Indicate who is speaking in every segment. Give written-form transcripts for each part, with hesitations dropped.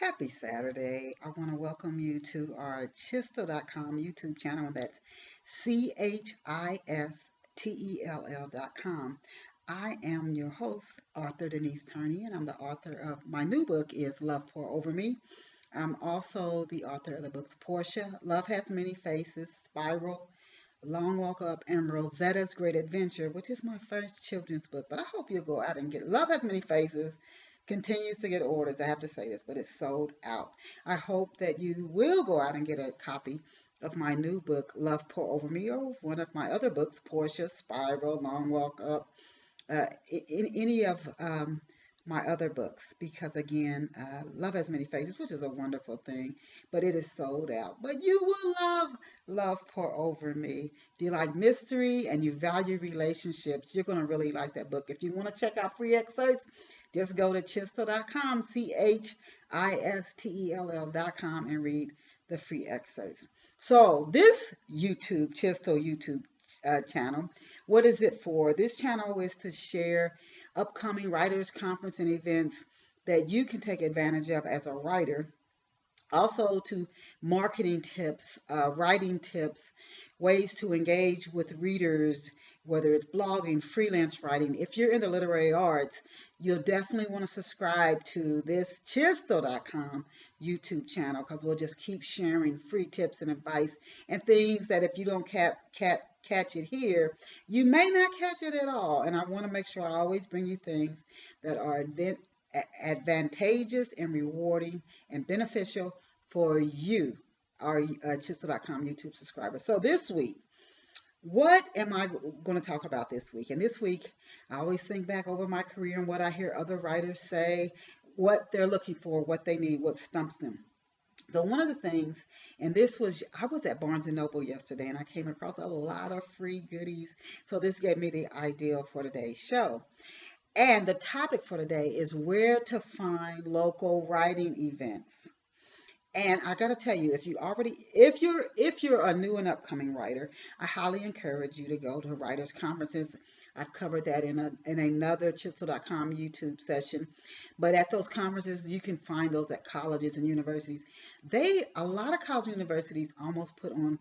Speaker 1: Happy Saturday. I want to welcome you to our Chistel.com YouTube channel. That's CHISTELL.com. I am your host, Author Denise Turney, and I'm the author of my new book is Love Pour Over Me. I'm also the author of the books Portia, Love Has Many Faces, Spiral, Long Walk Up, and Rosetta's Great Adventure, which is my first children's book. But I hope you'll go out and get Love Has Many Faces. Continues to get orders. I have to say this, but it's sold out. I hope that you will go out and get a copy of my new book, Love Pour Over Me, or one of my other books, Portia, Spiral, Long Walk Up, in any of my other books, because again, Love Has Many Faces, which is a wonderful thing, but it is sold out. But you will love Love Pour Over Me. If you like mystery and you value relationships, you're going to really like that book. If you want to check out free excerpts, just go to Chistel.com, CHISTELL.com, and read the free excerpts. So this Chistel YouTube channel, what is it for? This channel is to share upcoming writers conference and events that you can take advantage of as a writer. Also to marketing tips, writing tips, ways to engage with readers, whether it's blogging, freelance writing. If you're in the literary arts, you'll definitely want to subscribe to this Chistel.com YouTube channel, because we'll just keep sharing free tips and advice and things that if you don't catch it here, you may not catch it at all. And I want to make sure I always bring you things that are advantageous and rewarding and beneficial for you, our Chistel.com YouTube subscribers. So this week, what am I going to talk about this week? And this week, I always think back over my career and what I hear other writers say, what they're looking for, what they need, what stumps them. So one of the things, and I was at Barnes & Noble yesterday, and I came across a lot of free goodies. So this gave me the idea for today's show. And the topic for today is where to find local writing events. And I got to tell you, if you're a new and upcoming writer, I highly encourage you to go to writers conferences. I've covered that in another Chistel.com YouTube session. But at those conferences, you can find those at colleges and universities. A lot of college universities almost put on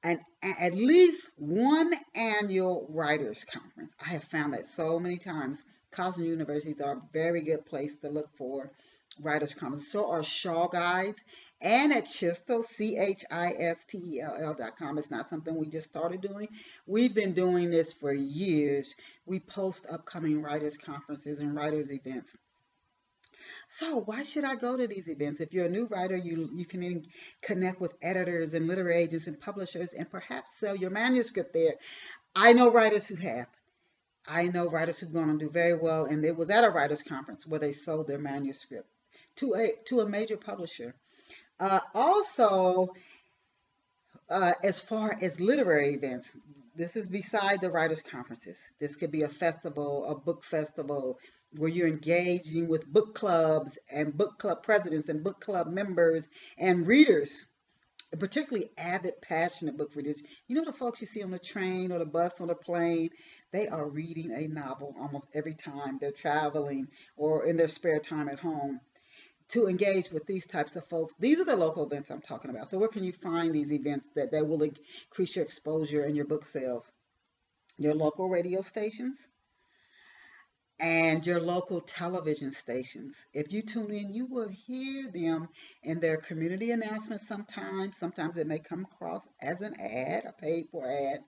Speaker 1: at least one annual writers conference. I have found that so many times. Colleges and universities are a very good place to look for writers conferences. So are Shaw Guides, and at Chistel, CHISTELL.com. It's not something we just started doing. We've been doing this for years. We post upcoming writers conferences and writers events. So why should I go to these events? If you're a new writer, you can connect with editors and literary agents and publishers and perhaps sell your manuscript there. I know writers who have. I know writers who've gone and do very well, and it was at a writers conference where they sold their manuscript to a major publisher. Also, as far as literary events, this is beside the writers conferences. This could be a festival, a book festival, where you're engaging with book clubs and book club presidents and book club members and readers, particularly avid, passionate book readers. You know the folks you see on the train or the bus or the plane, they are reading a novel almost every time they're traveling or in their spare time at home. To engage with these types of folks, these are the local events I'm talking about. So where can you find these events that will increase your exposure and your book sales? Your local radio stations and your local television stations. If you tune in, you will hear them in their community announcements sometimes. Sometimes it may come across as an ad, a paid for ad.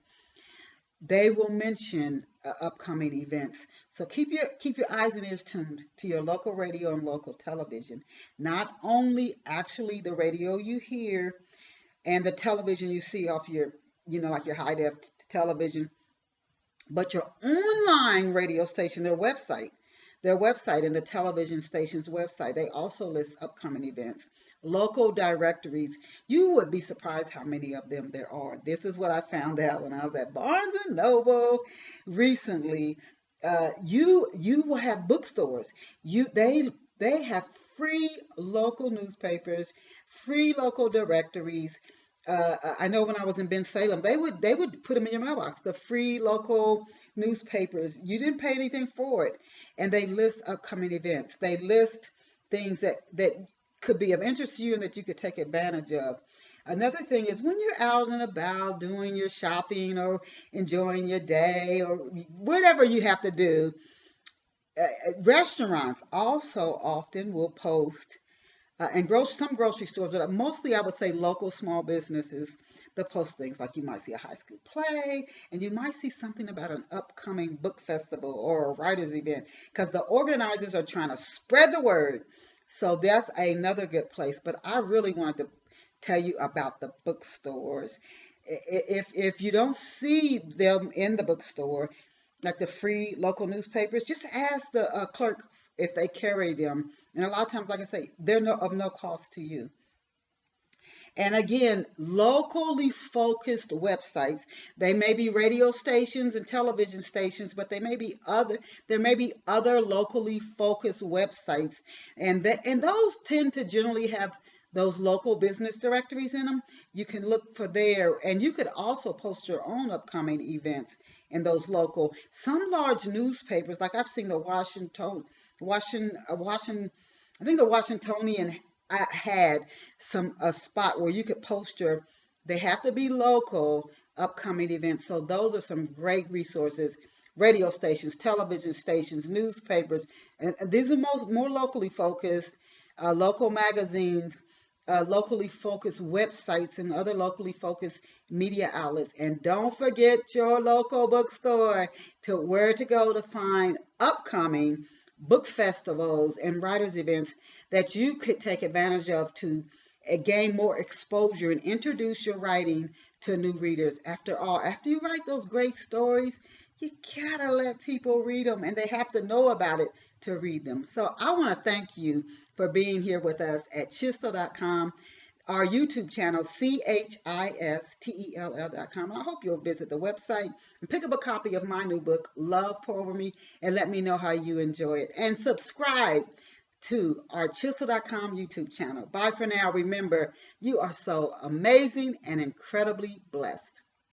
Speaker 1: They will mention upcoming events. So keep your eyes and ears tuned to your local radio and local television. Not only actually the radio you hear and the television you see off your, like your high def television, but your online radio station, their website and the television station's website, they also list upcoming events. Local directories, you would be surprised how many of them there are. This is what I found out when I was at Barnes & Noble recently. You will have bookstores. They have free local newspapers, free local directories. I know when I was in Bensalem, they would put them in your mailbox, the free local newspapers. You didn't pay anything for it. And they list upcoming events. They list things that could be of interest to you and that you could take advantage of. Another thing is when you're out and about doing your shopping or enjoying your day or whatever you have to do, restaurants also often will post, and some grocery stores, but mostly I would say local small businesses, they'll post things like you might see a high school play and you might see something about an upcoming book festival or a writer's event because the organizers are trying to spread the word. So that's another good place. But I really wanted to tell you about the bookstores. If you don't see them in the bookstore, like the free local newspapers, just ask the clerk if they carry them. And a lot of times, like I say, they're of no cost to you. And again, locally focused websites. They may be radio stations and television stations, but there may be other locally focused websites. And those tend to generally have those local business directories in them. You can look for there, and you could also post your own upcoming events in those local. Some large newspapers, like I've seen the I think the Washingtonian had a spot where you could post they have to be local upcoming events. So those are some great resources. Radio stations, television stations, newspapers, and these are more locally focused, local magazines, locally focused websites, and other locally focused media outlets. And don't forget your local bookstore to where to go to find upcoming book festivals and writers events that you could take advantage of to gain more exposure and introduce your writing to new readers. After all, after you write those great stories, you gotta let people read them, and they have to know about it to read them. So I want to thank you for being here with us at Chistel.com, our YouTube channel, CHISTELL.com. I hope you'll visit the website and pick up a copy of my new book, Love Pour Over Me, and let me know how you enjoy it. And subscribe to our Chistel.com YouTube channel. Bye for now. Remember, you are so amazing and incredibly blessed.